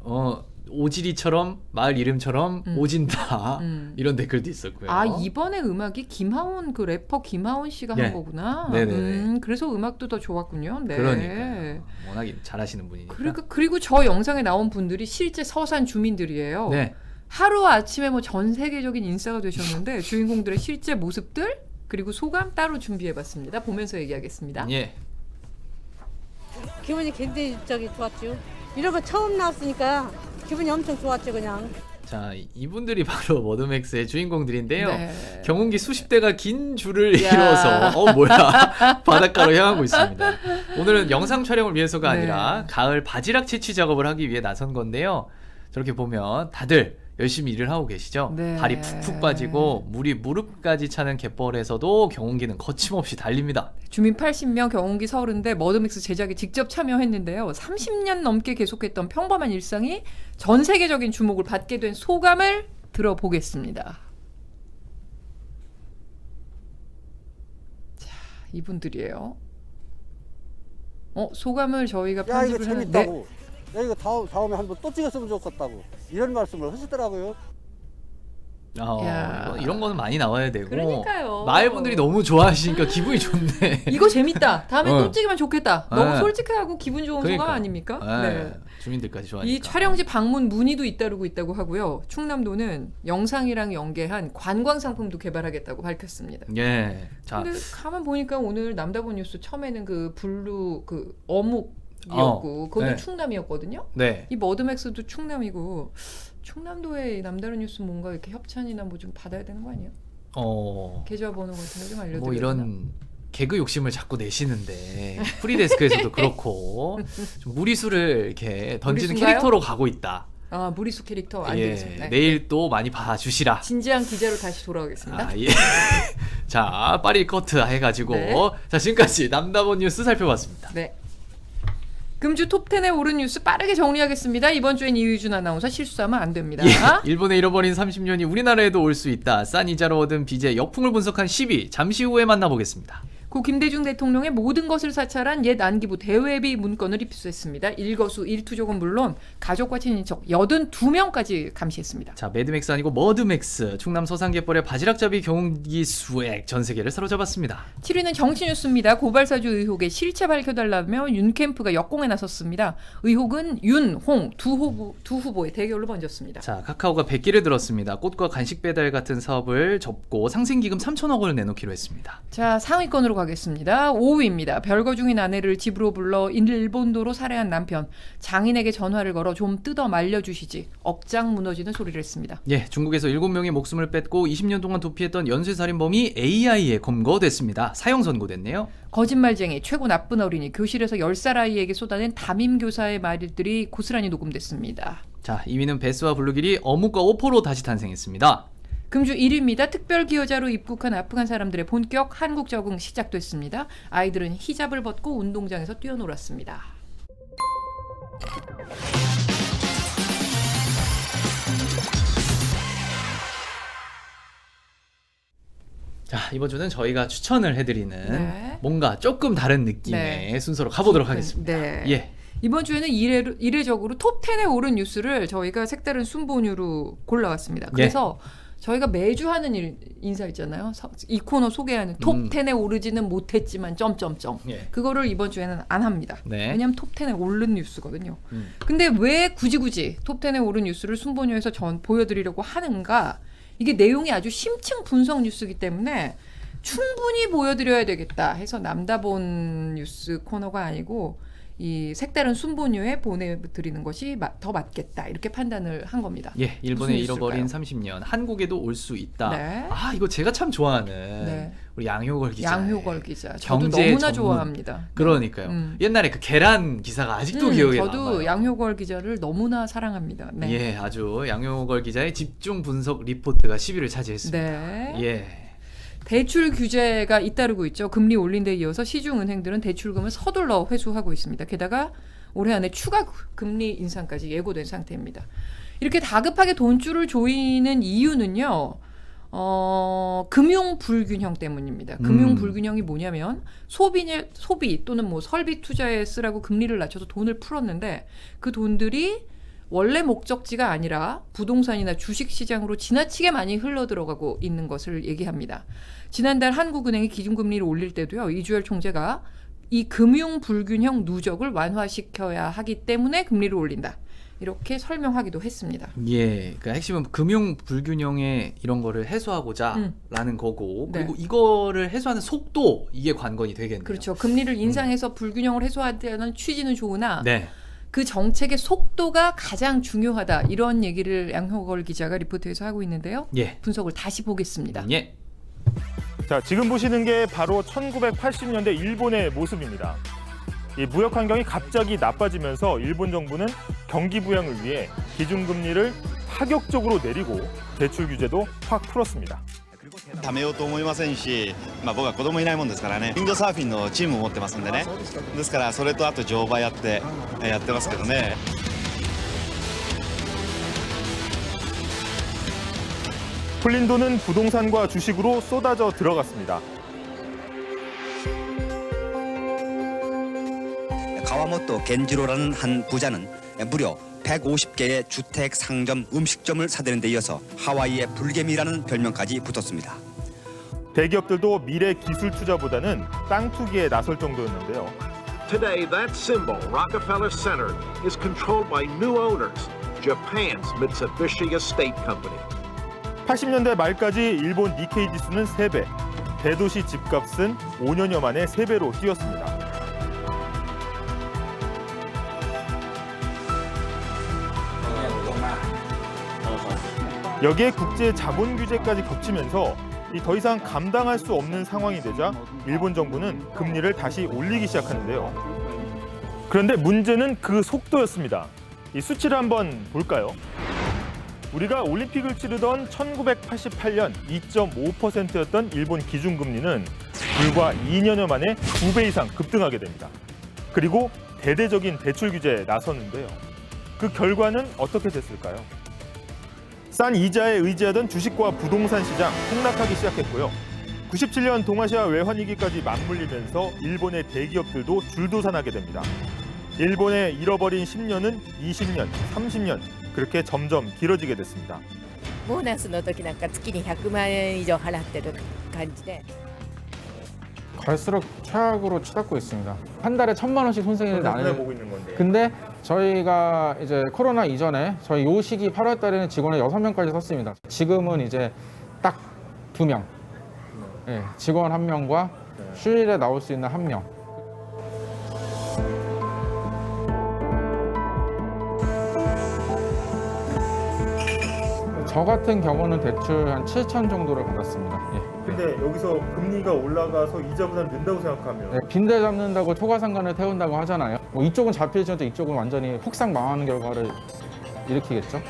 오지리처럼 마을 이름처럼 오진다 이런 댓글도 있었고요. 아 이번에 음악이 김하온 그 래퍼 김하온 씨가 네. 한 거구나. 네네네. 그래서 음악도 더 좋았군요. 네. 그러니까요. 워낙 잘하시는 분이니까. 그리고 저 영상에 나온 분들이 실제 서산 주민들이에요. 네. 하루 아침에 뭐 전 세계적인 인싸가 되셨는데 주인공들의 실제 모습들 그리고 소감 따로 준비해봤습니다. 보면서 얘기하겠습니다. 예. 기분이 굉장히 좋았죠. 이런 거 처음 나왔으니까 기분이 엄청 좋았죠, 그냥. 자, 이분들이 바로 머드맥스의 주인공들인데요. 네. 경운기 수십 대가 긴 줄을 야. 이뤄서 뭐야 바닷가로 향하고 있습니다. 오늘은 영상 촬영을 위해서가 네. 아니라 가을 바지락 채취 작업을 하기 위해 나선 건데요. 저렇게 보면 다들 열심히 일을 하고 계시죠. 네. 발이 푹푹 빠지고 물이 무릎까지 차는 갯벌에서도 경운기는 거침없이 달립니다. 주민 80명, 경운기 30대, 머드믹스 제작에 직접 참여했는데요. 30년 넘게 계속했던 평범한 일상이 전 세계적인 주목을 받게 된 소감을 들어보겠습니다. 자, 이분들이에요. 소감을 저희가 야 이거 편집을 재밌다고. 야 이거 다음에 한번 또 찍었으면 좋겠다고. 이런 말씀을 하시더라고요. 이런 거는 많이 나와야 되고 그러니까요. 마을 분들이 너무 좋아하시니까 기분이 좋네. 이거 재밌다. 다음에 또 찍으면 좋겠다. 너무 네. 솔직하고 기분 좋은 그러니까. 소감 아닙니까? 네. 주민들까지 좋아하니까. 이 촬영지 방문 문의도 잇따르고 있다고 하고요. 충남도는 영상이랑 연계한 관광 상품도 개발하겠다고 밝혔습니다. 예. 자. 근데 가만 보니까 오늘 남다본 뉴스 처음에는 그 블루 그 어묵이었고 거기 네. 충남이었거든요. 네. 이 머드맥스도 충남이고 충남도의 남다른 뉴스 뭔가 이렇게 협찬이나 뭐 좀 받아야 되는 거 아니에요? 계좌번호 같은 거 좀 알려드려야 뭐 이런 개그 욕심을 자꾸 내시는데 프리데스크에서도 그렇고 좀 무리수를 이렇게 던지는 무리수인가요? 캐릭터로 가고 있다. 아 무리수 캐릭터 안 예, 되겠습니다. 네. 내일 또 많이 봐주시라. 진지한 기자로 다시 돌아오겠습니다. 예. 자, 파리 커트 해가지고 네. 자 지금까지 남다본 뉴스 살펴봤습니다. 네. 금주 톱10에 오른 뉴스 빠르게 정리하겠습니다. 이번 주엔 이휘준 아나운서 실수하면 안 됩니다. 예, 일본에 잃어버린 30년이 우리나라에도 올 수 있다. 싼 이자로 얻은 빚의 역풍을 분석한 10위. 잠시 후에 만나보겠습니다. 고 김대중 대통령의 모든 것을 사찰한 옛 안기부 대외비 문건을 입수했습니다. 일거수 일투족은 물론 가족과 친인척 82명까지 감시했습니다. 자, 매드맥스 아니고 머드맥스. 충남 서산갯벌의 바지락잡이 경운기 수액 전 세계를 사로잡았습니다. 7위는 정치뉴스입니다. 고발사주 의혹의 실체 밝혀달라며 윤 캠프가 역공에 나섰습니다. 의혹은 윤, 홍 두 후보의 대결로 번졌습니다. 자, 카카오가 100기를 들었습니다. 꽃과 간식 배달 같은 사업을 접고 상생기금 3천억 원을 내놓기로 했습니다. 자, 상위권으로 가겠습니다. 5위입니다. 별거 중인 아내를 집으로 불러 일본도로 살해한 남편. 장인에게 전화를 걸어 좀 뜯어 말려주시지. 억장 무너지는 소리를 했습니다. 예, 중국에서 7명의 목숨을 뺏고 20년 동안 도피했던 연쇄살인범이 AI에 검거됐습니다. 사형 선고됐네요. 거짓말쟁이, 최고 나쁜 어린이, 교실에서 10살 아이에게 쏟아낸 담임 교사의 말들이 고스란히 녹음됐습니다. 자, 2위는 베스와 블루길이 어묵과 오포로 다시 탄생했습니다. 금주 1위입니다. 특별 기여자로 입국한 아프간 사람들의 본격 한국 적응 시작됐습니다. 아이들은 히잡을 벗고 운동장에서 뛰어놀았습니다. 자, 이번 주는 저희가 추천을 해드리는 네. 뭔가 조금 다른 느낌의 네. 순서로 가보도록 하겠습니다. 네. 예. 이번 주에는 이례적으로 톱10에 오른 뉴스를 저희가 색다른 순번유로 골라왔습니다. 그래서 저희가 매주 하는 인사 있잖아요. 이 코너 소개하는 톱10에 오르지는 못했지만 점점점. 예. 그거를 이번 주에는 안 합니다. 네. 왜냐하면 톱10에 오른 뉴스거든요. 근데 왜 굳이 톱10에 오른 뉴스를 순번유에서 보여드리려고 하는가? 이게 내용이 아주 심층 분석 뉴스이기 때문에 충분히 보여드려야 되겠다 해서 남다본 뉴스 코너가 아니고 이 색다른 순본유에 보내드리는 것이 더 맞겠다 이렇게 판단을 한 겁니다. 예, 일본의 무슨 잃어버린 뉴스일까요? 30년 한국에도 올 수 있다. 네. 아, 이거 제가 참 좋아하는 네. 우리 양효걸 기자. 양효걸 기자. 저도 경제 너무나 전문. 좋아합니다. 그러니까요. 옛날에 그 계란 기사가 아직도 기억에 저도 남아요. 양효걸 기자를 너무나 사랑합니다. 네. 예, 아주 양효걸 기자의 집중 분석 리포트가 10위를 차지했습니다. 네. 예. 대출 규제가 잇따르고 있죠. 금리 올린 데 이어서 시중은행들은 대출금을 서둘러 회수하고 있습니다. 게다가 올해 안에 추가 금리 인상까지 예고된 상태입니다. 이렇게 다급하게 돈줄을 조이는 이유는요. 금융 불균형 때문입니다. 금융 불균형이 뭐냐면 소비 또는 뭐 설비 투자에 쓰라고 금리를 낮춰서 돈을 풀었는데 그 돈들이 원래 목적지가 아니라 부동산이나 주식 시장으로 지나치게 많이 흘러들어가고 있는 것을 얘기합니다. 지난달 한국은행이 기준금리를 올릴 때도요. 이주열 총재가 이 금융 불균형 누적을 완화시켜야 하기 때문에 금리를 올린다. 이렇게 설명하기도 했습니다. 예, 그러니까 핵심은 금융 불균형에 이런 거를 해소하고자라는 거고, 그리고 네. 이거를 해소하는 속도 이게 관건이 되겠네요. 그렇죠. 금리를 인상해서 불균형을 해소하자는 취지는 좋으나 네. 그 정책의 속도가 가장 중요하다. 이런 얘기를 양효걸 기자가 리포트에서 하고 있는데요. 예. 분석을 다시 보겠습니다. 예. 자, 지금 보시는 게 바로 1980년대 일본의 모습입니다. 이 무역 환경이 갑자기 나빠지면서 일본 정부는 경기 부양을 위해 기준금리를 파격적으로 내리고 대출 규제도 확 풀었습니다. 貯めようと思いませんし、僕は子供いないもんですからね、ウィンドサーフィンのチームを持ってますんでね、ですからそれとあと乗馬やってますけどね。 풀린 돈은 부동산과 주식으로 쏟아져 들어갔습니다. 가와모토 겐지로라는 한 부자는 무려 150개의 주택, 상점, 음식점을 사들인 데 이어서 하와이의 불개미라는 별명까지 붙었습니다. 대기업들도 미래 기술 투자보다는 땅 투기에 나설 정도였는데요. Today, that symbol, Rockefeller Center, is controlled by new owners, Japan's Mitsubishi Estate Company. 80년대 말까지 일본 니케이 지수는 3배, 대도시 집값은 5년여 만에 3배로 뛰었습니다. 여기에 국제 자본 규제까지 겹치면서 더 이상 감당할 수 없는 상황이 되자 일본 정부는 금리를 다시 올리기 시작하는데요. 그런데 문제는 그 속도였습니다. 이 수치를 한번 볼까요? 우리가 올림픽을 치르던 1988년 2.5%였던 일본 기준금리는 불과 2년여 만에 2배 이상 급등하게 됩니다. 그리고 대대적인 대출 규제에 나섰는데요. 그 결과는 어떻게 됐을까요? 싼 이자에 의지하던 주식과 부동산 시장 폭락하기 시작했고요. 97년 동아시아 외환위기까지 맞물리면서 일본의 대기업들도 줄도산하게 됩니다. 일본의 잃어버린 10년은 20년, 30년 그렇게 점점 길어지게 됐습니다. ボーナスの時なんか月に100万円以上払ってる感じで 갈수록 최악으로 치닫고 있습니다. 한 달에 1,000만 원씩 손생이 나는. 보고 있는 건데. 근데 저희가 이제 코로나 이전에 저희 요 시기 8월 달에는 직원을 6명까지 썼습니다. 지금은 이제 딱 2명. 예, 직원 1명과 휴일에 나올 수 있는 1명. 저 같은 경우는 대출 한 7천 정도를 받았습니다. 예. 근데 여기서 금리가 올라가서 이자 부담 는다고 생각하면 네, 빈대 잡는다고 초과상관을 태운다고 하잖아요. 뭐 이쪽은 잡힐지언정 이쪽은 완전히 폭삭 망하는 결과를 일으키겠죠.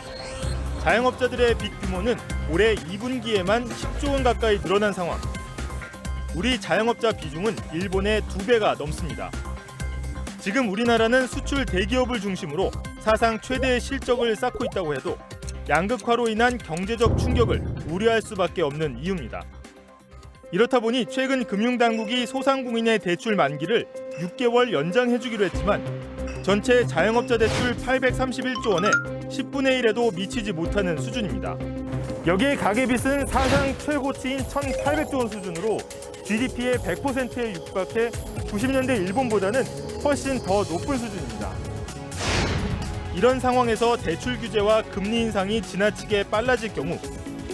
자영업자들의 빚 규모는 올해 2분기에만 10조 원 가까이 늘어난 상황. 우리 자영업자 비중은 일본의 2배가 넘습니다. 지금 우리나라는 수출 대기업을 중심으로 사상 최대의 실적을 쌓고 있다고 해도 양극화로 인한 경제적 충격을 우려할 수밖에 없는 이유입니다. 이렇다 보니 최근 금융당국이 소상공인의 대출 만기를 6개월 연장해주기로 했지만 전체 자영업자 대출 831조 원에 10분의 1에도 미치지 못하는 수준입니다. 여기에 가계빚은 사상 최고치인 1,800조 원 수준으로 GDP의 100%에 육박해 90년대 일본보다는 훨씬 더 높은 수준입니다. 이런 상황에서 대출 규제와 금리 인상이 지나치게 빨라질 경우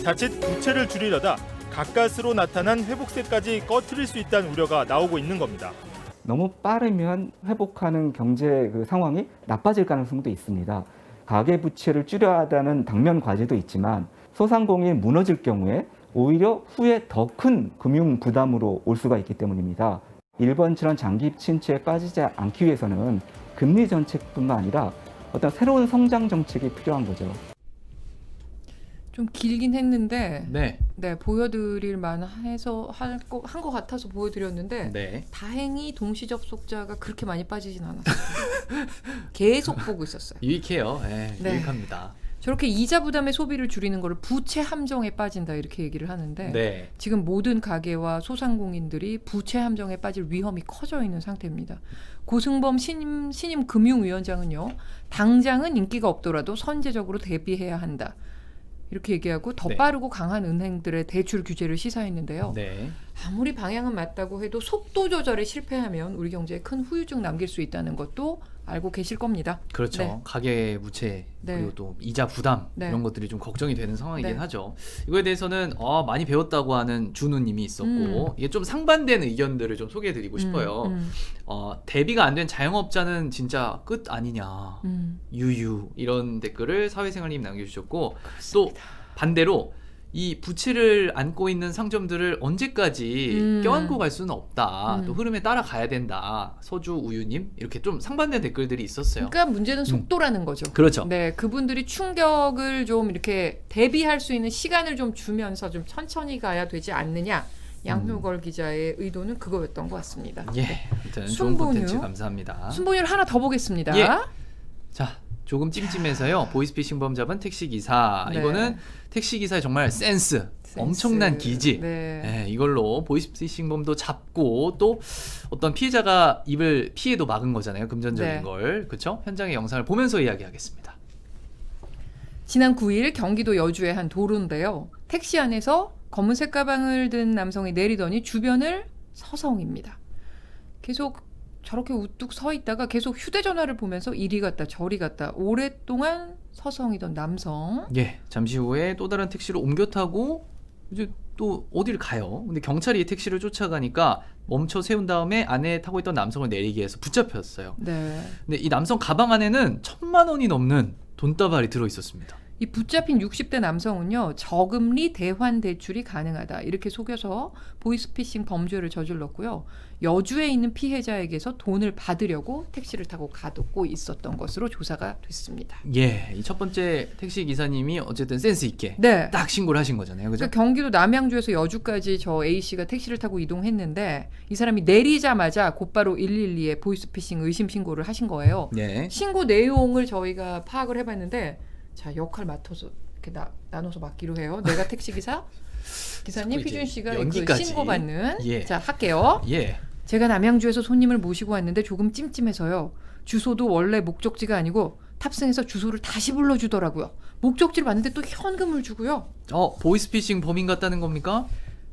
자칫 부채를 줄이려다 가까스로 나타난 회복세까지 꺼트릴 수 있다는 우려가 나오고 있는 겁니다. 너무 빠르면 회복하는 경제 그 상황이 나빠질 가능성도 있습니다. 가계부채를 줄여야 한다는 당면 과제도 있지만 소상공인이 무너질 경우에 오히려 후에 더 큰 금융 부담으로 올 수가 있기 때문입니다. 일본처럼 장기 침체에 빠지지 않기 위해서는 금리 정책뿐만 아니라 어떤 새로운 성장 정책이 필요한 거죠. 좀 길긴 했는데 네. 네, 보여드릴 만해서 한 것 같아서 보여드렸는데 네. 다행히 동시 접속자가 그렇게 많이 빠지진 않았어요. 계속 보고 있었어요. 유익해요. 네, 네. 유익합니다. 저렇게 이자 부담의 소비를 줄이는 거를 부채 함정에 빠진다 이렇게 얘기를 하는데 네. 지금 모든 가계와 소상공인들이 부채 함정에 빠질 위험이 커져 있는 상태입니다. 고승범 신임 금융위원장은요. 당장은 인기가 없더라도 선제적으로 대비해야 한다. 이렇게 얘기하고 더 네. 빠르고 강한 은행들의 대출 규제를 시사했는데요. 네. 아무리 방향은 맞다고 해도 속도 조절에 실패하면 우리 경제에 큰 후유증 남길 수 있다는 것도 알고 계실 겁니다. 그렇죠. 네. 가계 부채 네. 그리고 또 이자 부담 네. 이런 것들이 좀 걱정이 되는 상황이긴 네. 하죠. 이거에 대해서는 많이 배웠다고 하는 준우님이 있었고 이게 좀 상반된 의견들을 좀 소개해드리고 싶어요. 대비가 안 된 자영업자는 진짜 끝 아니냐. 유유 이런 댓글을 사회생활님 남겨주셨고 또 반대로 이 부채를 안고 있는 상점들을 언제까지 껴안고 갈 수는 없다. 또 흐름에 따라가야 된다. 서주 우유님 이렇게 좀 상반된 댓글들이 있었어요. 그러니까 문제는 속도라는 거죠. 그렇죠. 네, 그분들이 충격을 좀 이렇게 대비할 수 있는 시간을 좀 주면서 좀 천천히 가야 되지 않느냐. 양효걸 기자의 의도는 그거였던 것 같습니다. 예, 아무튼 좋은 순본유. 콘텐츠 감사합니다. 순본유를 하나 더 보겠습니다. 예. 자, 조금 찜찜해서요. 보이스피싱 범 잡은 택시기사. 네. 이거는 택시기사의 정말 센스. 엄청난 기지. 네. 네, 이걸로 보이스피싱 범도 잡고 또 어떤 피해자가 입을 피해도 막은 거잖아요. 금전적인 네. 걸. 그렇죠? 현장의 영상을 보면서 이야기하겠습니다. 지난 9일 경기도 여주의 한 도로인데요. 택시 안에서 검은색 가방을 든 남성이 내리더니 주변을 서성입니다. 계속 저렇게 우뚝 서 있다가 계속 휴대전화를 보면서 이리 갔다 저리 갔다 오랫동안 서성이던 남성. 예, 잠시 후에 또 다른 택시로 옮겨 타고 이제 또 어디를 가요. 근데 경찰이 이 택시를 쫓아가니까 멈춰 세운 다음에 안에 타고 있던 남성을 내리게 해서 붙잡혔어요. 네. 근데 이 남성 가방 안에는 1,000만 원이 넘는 돈다발이 들어 있었습니다. 이 붙잡힌 60대 남성은요. 저금리 대환 대출이 가능하다. 이렇게 속여서 보이스피싱 범죄를 저질렀고요. 여주에 있는 피해자에게서 돈을 받으려고 택시를 타고 가두고 있었던 것으로 조사가 됐습니다. 예, 이 첫 번째 택시 기사님이 어쨌든 센스 있게 네. 딱 신고를 하신 거잖아요. 그죠? 그러니까 경기도 남양주에서 여주까지 저 A씨가 택시를 타고 이동했는데 이 사람이 내리자마자 곧바로 112에 보이스피싱 의심 신고를 하신 거예요. 네. 신고 내용을 저희가 파악을 해봤는데 자 역할 맡아서 이렇게 나눠서 맡기로 해요. 내가 택시기사, 기사님 희준 씨가 그 연기까지. 신고받는. 예. 자 할게요. 예. 제가 남양주에서 손님을 모시고 왔는데 조금 찜찜해서요. 주소도 원래 목적지가 아니고 탑승해서 주소를 다시 불러주더라고요. 목적지를 봤는데 또 현금을 주고요. 보이스피싱 범인 같다는 겁니까?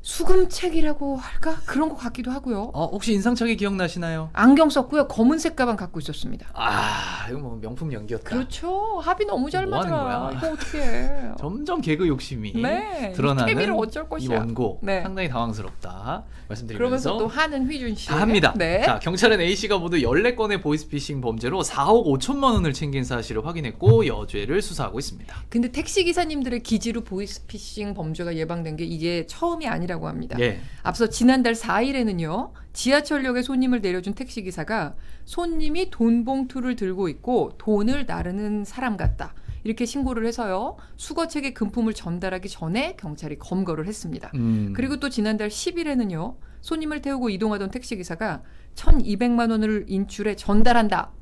수금책이라고 할까? 그런 것 같기도 하고요. 혹시 인상착의 기억나시나요? 안경 썼고요. 검은색 가방 갖고 있었습니다. 아, 이거 뭐 명품 연기였다. 그렇죠. 합이 너무 잘 뭐 하는 맞아. 거야? 이거 어떻게 해. 점점 개그 욕심이 네, 드러나는 이 케미를 어쩔 이 것이야. 원고. 네. 상당히 당황스럽다. 말씀드리면서 그러면서 또 하는 휘준 씨. 다 합니다. 네. 자, 경찰은 A씨가 모두 14건의 보이스피싱 범죄로 4억 5천만 원을 챙긴 사실을 확인했고 여죄를 수사하고 있습니다. 근데 택시 기사님들의 기지로 보이스피싱 범죄가 예방된 게 이게 처음이 아니라고 합니다. 예. 앞서 지난달 4일에는요. 지하철역에 손님을 내려준 택시기사가 손님이 돈 봉투를 들고 있고 돈을 나르는 사람 같다. 이렇게 신고를 해서요. 수거책에 금품을 전달하기 전에 경찰이 검거를 했습니다. 그리고 또 지난달 10일에는요. 손님을 태우고 이동하던 택시기사가 1,200만 원을 인출해 전달한다.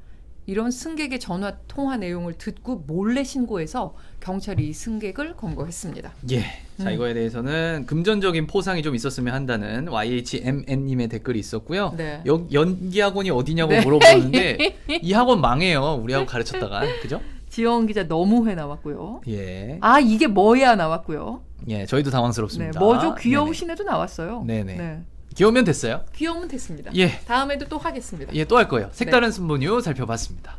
이런 승객의 전화 통화 내용을 듣고 몰래 신고해서 경찰이 이 승객을 검거했습니다. 예. 자, 이거에 대해서는 금전적인 포상이 좀 있었으면 한다는 YHMN님의 댓글이 있었고요. 네. 연기학원이 어디냐고 네. 물어보는데 이 학원 망해요. 우리하고 가르쳤다가. 그죠? 지영 기자 너무회 나왔고요. 예. 아 이게 뭐야 나왔고요. 예, 저희도 당황스럽습니다. 네, 뭐죠? 귀여우신 애도 나왔어요. 네네. 네. 귀여우면 됐어요? 귀여우면 됐습니다. 예. 다음에도 또 하겠습니다. 예, 또 할 거예요. 색다른 순본유 살펴봤습니다.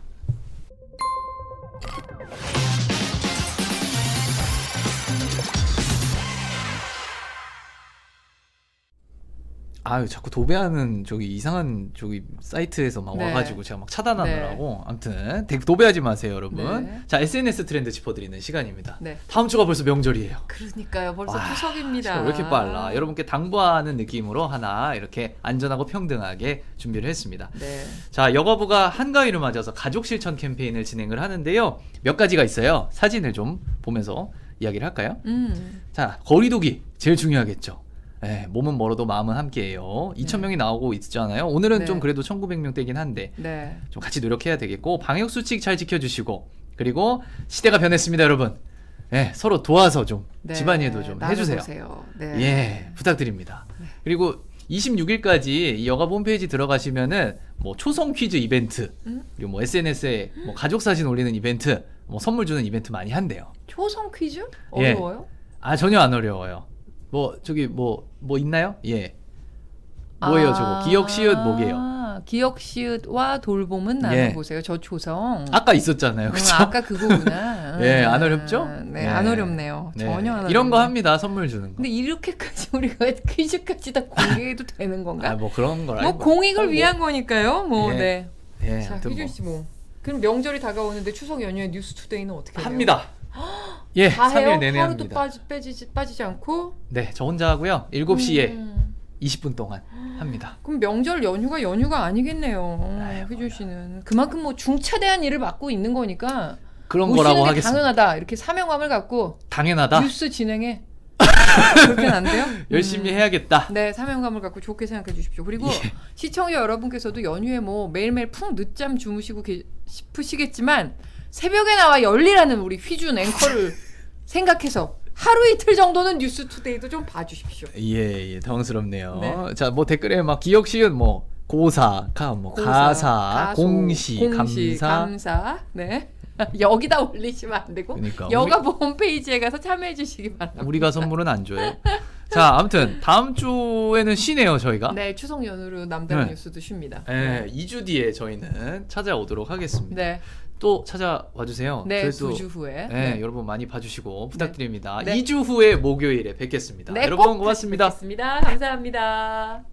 아유 자꾸 도배하는 저기 이상한 저기 사이트에서 막 네. 와가지고 제가 막 차단하느라고 아무튼 도배하지 마세요 여러분. 네. 자 SNS 트렌드 짚어드리는 시간입니다. 네. 다음 주가 벌써 명절이에요. 그러니까요. 벌써 와, 추석입니다. 시간 왜 이렇게 빨라? 여러분께 당부하는 느낌으로 하나 이렇게 안전하고 평등하게 준비를 했습니다. 네. 자, 여가부가 한가위를 맞아서 가족 실천 캠페인을 진행을 하는데요. 몇 가지가 있어요. 사진을 좀 보면서 이야기를 할까요? 자, 거리두기 제일 중요하겠죠. 네, 몸은 멀어도 마음은 함께해요. 2,000명이 나오고 있잖아요. 오늘은 네. 좀 그래도 1,900명대긴 한데 네. 좀 같이 노력해야 되겠고 방역 수칙 잘 지켜주시고 그리고 시대가 변했습니다, 여러분. 네, 서로 도와서 좀 네. 집안일도 좀 해주세요. 나눠보세요. 네. 예, 부탁드립니다. 그리고 26일까지 이 여가부 홈페이지 들어가시면은 뭐 초성 퀴즈 이벤트 그리고 뭐 SNS에 뭐 가족 사진 올리는 이벤트, 뭐 선물 주는 이벤트 많이 한대요. 초성 퀴즈? 예. 어려워요? 아 전혀 안 어려워요. 뭐 저기 뭐 있나요? 예. 뭐예요 저거? 기억 시읒 뭐게요? 기억 시읒과 돌봄은 나눠보세요. 저 초성. 아까 있었잖아요, 그쵸? 아까 그거구나. 예, 안 어렵죠? 네, 안 어렵네요. 네. 전혀 안 어렵네요. 이런 거 합니다, 선물 주는 거. 근데 이렇게까지 우리가 퀴즈까지 다 공개해도 되는 건가? 아, 뭐 그런 걸 뭐 알고. 공익을 위한 거니까요. 뭐 예. 네. 예, 자, 아무튼 휘준 씨 뭐. 그럼 명절이 다가오는데 추석 연휴에 뉴스투데이는 어떻게 해요? 합니다. 예, 다 3일 해요? 내내 하루도 합니다. 빠지지 않고? 네, 저 혼자 하고요. 7시에 20분 동안 합니다. 그럼 명절 연휴가 아니겠네요. 휘준 씨는 그만큼 뭐 중차대한 일을 맡고 있는 거니까 그런 오시는 거라고 게 하겠습니다. 당연하다. 이렇게 사명감을 갖고 당연하다. 뉴스 진행해. 그렇게는 안 돼요? 열심히 해야겠다. 네, 사명감을 갖고 좋게 생각해 주십시오. 그리고 시청자 여러분께서도 연휴에 뭐 매일매일 푹 늦잠 주무시고 싶으시겠지만 새벽에 나와 열리라는 우리 휘준 앵커를 생각해서 하루 이틀 정도는 뉴스투데이도 좀 봐주십시오. 예, 당황스럽네요. 네. 자, 뭐 댓글에 막 기억 시읒 뭐 고사, 가사, 공시, 감사. 네. 여기다 올리시면 안 되고 그러니까 여가부 홈페이지에 가서 참여해 주시기 바랍니다. 우리가 선물은 안 줘요. 자, 아무튼 다음 주에는 쉬네요, 저희가. 네, 추석 연휴로 남다른 네. 뉴스도 쉽니다. 네, 2주 뒤에 저희는 찾아오도록 하겠습니다. 네. 또 찾아와 주세요. 네, 그래도 2주 후에. 네, 네. 여러분 많이 봐주시고 부탁드립니다. 네. 2주 후에 목요일에 뵙겠습니다. 네, 여러분 꼭 고맙습니다. 뵙겠습니다. 감사합니다.